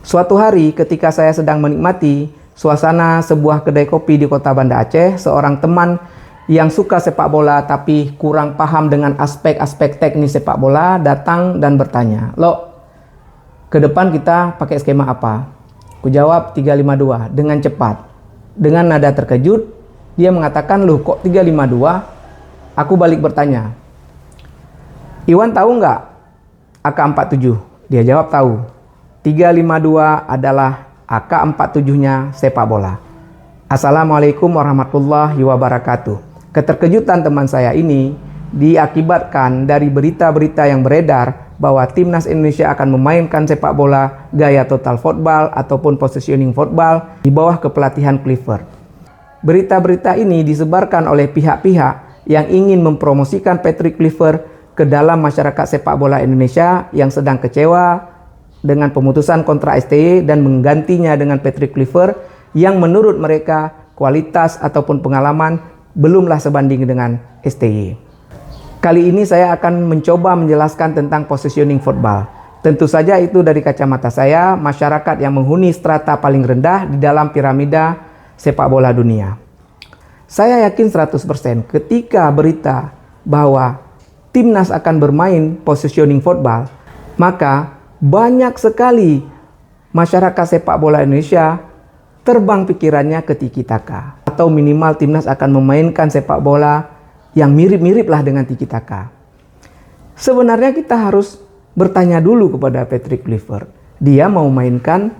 Suatu hari ketika saya sedang menikmati suasana sebuah kedai kopi di kota Banda Aceh, seorang teman yang suka sepak bola tapi kurang paham dengan aspek-aspek teknis sepak bola datang dan bertanya, "Lo, ke depan kita pakai skema apa?" Kujawab 352 dengan cepat. Dengan nada terkejut, dia mengatakan, "Loh, kok 352? Aku balik bertanya, "Iwan tahu nggak AK-47? Dia jawab tahu. 352 adalah AK-47-nya sepak bola. Assalamualaikum warahmatullahi wabarakatuh. Keterkejutan teman saya ini diakibatkan dari berita-berita yang beredar bahwa timnas Indonesia akan memainkan sepak bola gaya total football ataupun positioning football di bawah kepelatihan Clifford. Berita-berita ini disebarkan oleh pihak-pihak yang ingin mempromosikan Patrick Clifford ke dalam masyarakat sepak bola Indonesia yang sedang kecewa dengan pemutusan kontrak STY dan menggantinya dengan Patrick Clifford yang menurut mereka kualitas ataupun pengalaman belumlah sebanding dengan STY. Kali ini saya akan mencoba menjelaskan tentang positioning football. Tentu saja itu dari kacamata saya, masyarakat yang menghuni strata paling rendah di dalam piramida sepak bola dunia. Saya yakin 100% ketika berita bahwa timnas akan bermain positioning football, maka banyak sekali masyarakat sepak bola Indonesia terbang pikirannya ke tiki taka, atau minimal timnas akan memainkan sepak bola yang mirip-mirip lah dengan tiki taka. Sebenarnya kita harus bertanya dulu kepada Patrick Clifford, dia mau mainkan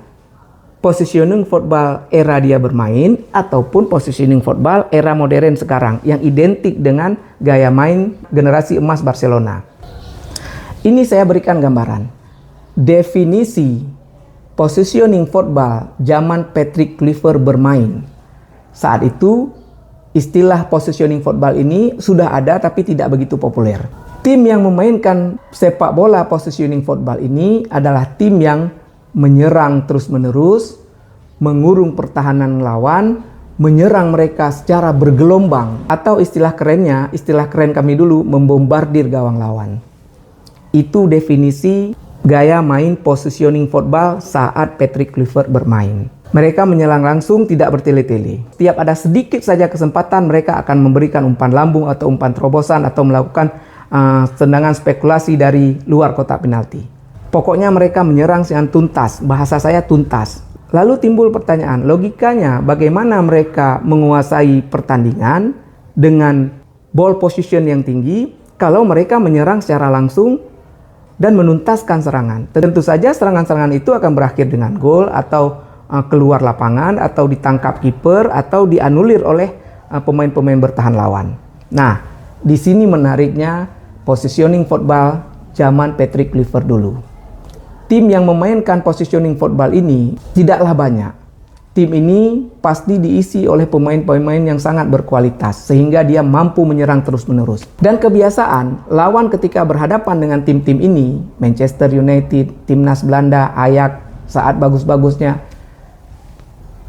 positioning football era dia bermain ataupun positioning football era modern sekarang yang identik dengan gaya main generasi emas Barcelona. Ini saya berikan gambaran. Definisi positioning football zaman Patrick Clifford bermain. Saat itu istilah positioning football ini sudah ada tapi tidak begitu populer. Tim yang memainkan sepak bola positioning football ini adalah tim yang menyerang terus-menerus, mengurung pertahanan lawan, menyerang mereka secara bergelombang, atau istilah kerennya, istilah keren kami dulu, membombardir gawang lawan. Itu definisi gaya main positioning football saat Patrick Clifford bermain. Mereka menyerang langsung, tidak bertele-tele. Setiap ada sedikit saja kesempatan, mereka akan memberikan umpan lambung atau umpan terobosan atau melakukan tendangan spekulasi dari luar kotak penalti. Pokoknya mereka menyerang dengan tuntas, bahasa saya tuntas. Lalu timbul pertanyaan, logikanya bagaimana mereka menguasai pertandingan dengan ball position yang tinggi kalau mereka menyerang secara langsung dan menuntaskan serangan. Tentu saja serangan-serangan itu akan berakhir dengan gol atau keluar lapangan atau ditangkap kiper atau dianulir oleh pemain-pemain bertahan lawan. Nah, di sini menariknya positioning football zaman Patrick Clifford dulu. Tim yang memainkan positioning football ini tidaklah banyak. Tim ini pasti diisi oleh pemain-pemain yang sangat berkualitas sehingga dia mampu menyerang terus-menerus. Dan kebiasaan lawan ketika berhadapan dengan tim-tim ini, Manchester United, Timnas Belanda, Ajax saat bagus-bagusnya,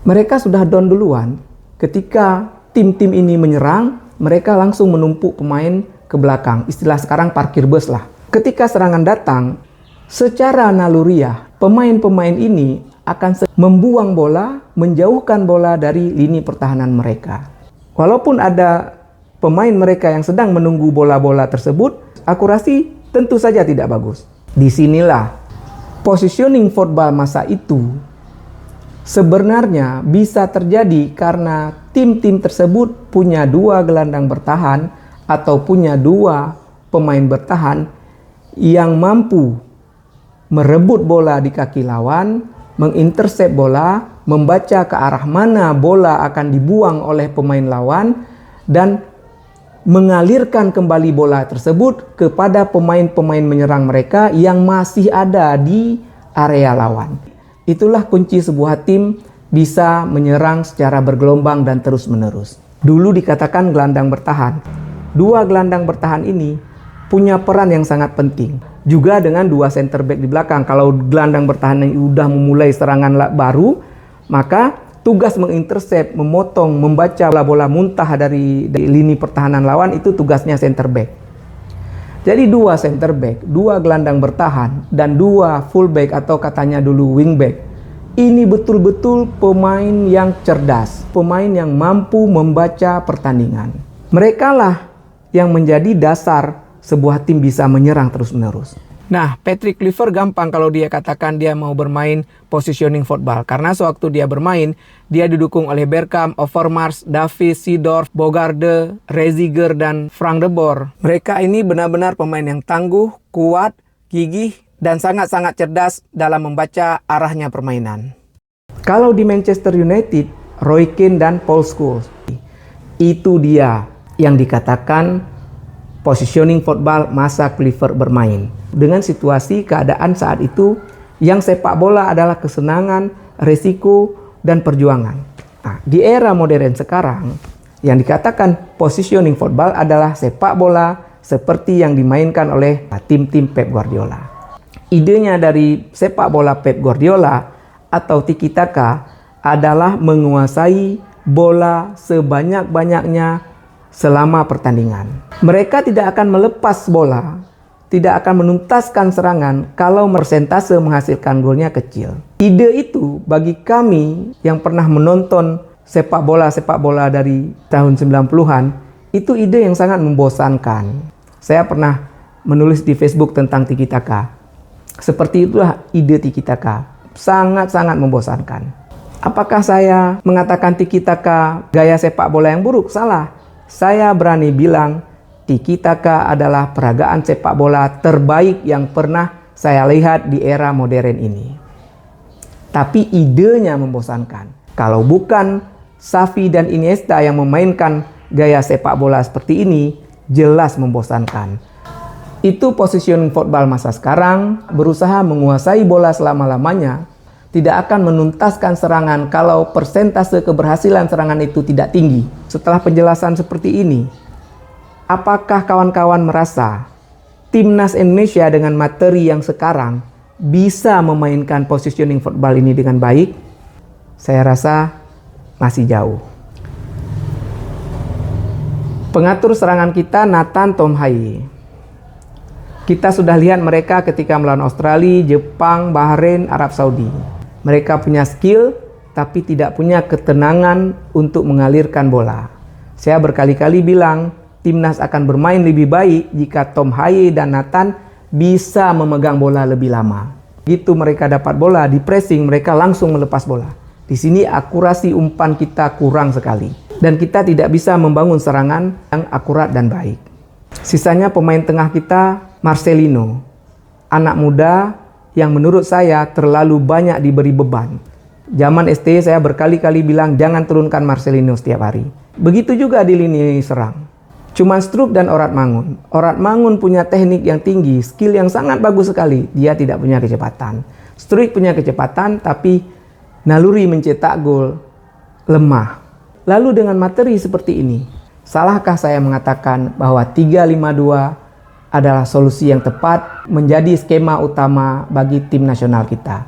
mereka sudah down duluan. Ketika tim-tim ini menyerang, mereka langsung menumpuk pemain ke belakang. Istilah sekarang parkir bus lah. Ketika serangan datang, secara naluriah, pemain-pemain ini akan membuang bola, menjauhkan bola dari lini pertahanan mereka. Walaupun ada pemain mereka yang sedang menunggu bola-bola tersebut, akurasi tentu saja tidak bagus. Disinilah positioning football masa itu sebenarnya bisa terjadi karena tim-tim tersebut punya dua gelandang bertahan atau punya dua pemain bertahan yang mampu merebut bola di kaki lawan, mengintersep bola, membaca ke arah mana bola akan dibuang oleh pemain lawan, dan mengalirkan kembali bola tersebut kepada pemain-pemain menyerang mereka yang masih ada di area lawan. Itulah kunci sebuah tim bisa menyerang secara bergelombang dan terus-menerus. Dulu dikatakan gelandang bertahan. Dua gelandang bertahan ini punya peran yang sangat penting. Juga dengan dua center back di belakang. Kalau gelandang bertahan yang sudah memulai serangan baru, maka tugas mengintersep, memotong, membaca bola-bola muntah dari lini pertahanan lawan itu tugasnya center back. Jadi dua center back, dua gelandang bertahan, dan dua full back atau katanya dulu wing back Ini betul-betul pemain yang cerdas, pemain yang mampu membaca pertandingan. Mereka lah yang menjadi dasar sebuah tim bisa menyerang terus-menerus. Nah, Patrick Kluivert gampang kalau dia katakan dia mau bermain positioning football. Karena sewaktu dia bermain, dia didukung oleh Bergkamp, Overmars, Davies, Seedorf, Bogarde, Reziger, dan Frank de Boer. Mereka ini benar-benar pemain yang tangguh, kuat, gigih, dan sangat-sangat cerdas dalam membaca arahnya permainan. Kalau di Manchester United, Roy Keane dan Paul Scholes, itu dia yang dikatakan positioning football masa Kluivert bermain. Dengan situasi keadaan saat itu yang sepak bola adalah kesenangan, resiko, dan perjuangan. Nah, di era modern sekarang yang dikatakan positioning football adalah sepak bola seperti yang dimainkan oleh tim-tim Pep Guardiola. Idenya dari sepak bola Pep Guardiola atau tiki taka adalah menguasai bola sebanyak-banyaknya selama pertandingan. Mereka tidak akan melepas bola, tidak akan menuntaskan serangan kalau persentase menghasilkan golnya kecil. Ide itu bagi kami yang pernah menonton sepak bola dari tahun 90-an, itu ide yang sangat membosankan. Saya pernah menulis di Facebook tentang tiki taka. Seperti itulah ide tiki taka, sangat-sangat membosankan. Apakah saya mengatakan tiki taka gaya sepak bola yang buruk? Salah. Saya berani bilang tiki taka adalah peragaan sepak bola terbaik yang pernah saya lihat di era modern ini. Tapi idenya membosankan. Kalau bukan Xavi dan Iniesta yang memainkan gaya sepak bola seperti ini, jelas membosankan. Itu positioning football masa sekarang, berusaha menguasai bola selama-lamanya, tidak akan menuntaskan serangan kalau persentase keberhasilan serangan itu tidak tinggi. Setelah penjelasan seperti ini, apakah kawan-kawan merasa timnas Indonesia dengan materi yang sekarang bisa memainkan positioning football ini dengan baik? Saya rasa masih jauh. Pengatur serangan kita Nathan Tom Haye. Kita sudah lihat mereka ketika melawan Australia, Jepang, Bahrain, Arab Saudi. Mereka punya skill, tapi tidak punya ketenangan untuk mengalirkan bola. Saya berkali-kali bilang, timnas akan bermain lebih baik jika Tom Haye dan Nathan bisa memegang bola lebih lama. Begitu mereka dapat bola, di pressing, mereka langsung melepas bola. Di sini akurasi umpan kita kurang sekali. Dan kita tidak bisa membangun serangan yang akurat dan baik. Sisanya pemain tengah kita, Marcelino. Anak muda yang menurut saya terlalu banyak diberi beban. Zaman ST saya berkali-kali bilang jangan turunkan Marcelino setiap hari. Begitu juga di lini serang. Cuma Struijk dan Orat Mangun. Orat Mangun punya teknik yang tinggi, skill yang sangat bagus sekali. Dia tidak punya kecepatan. Struijk punya kecepatan, tapi naluri mencetak gol lemah. Lalu dengan materi seperti ini, salahkah saya mengatakan bahwa 3-5-2 adalah solusi yang tepat menjadi skema utama bagi tim nasional kita?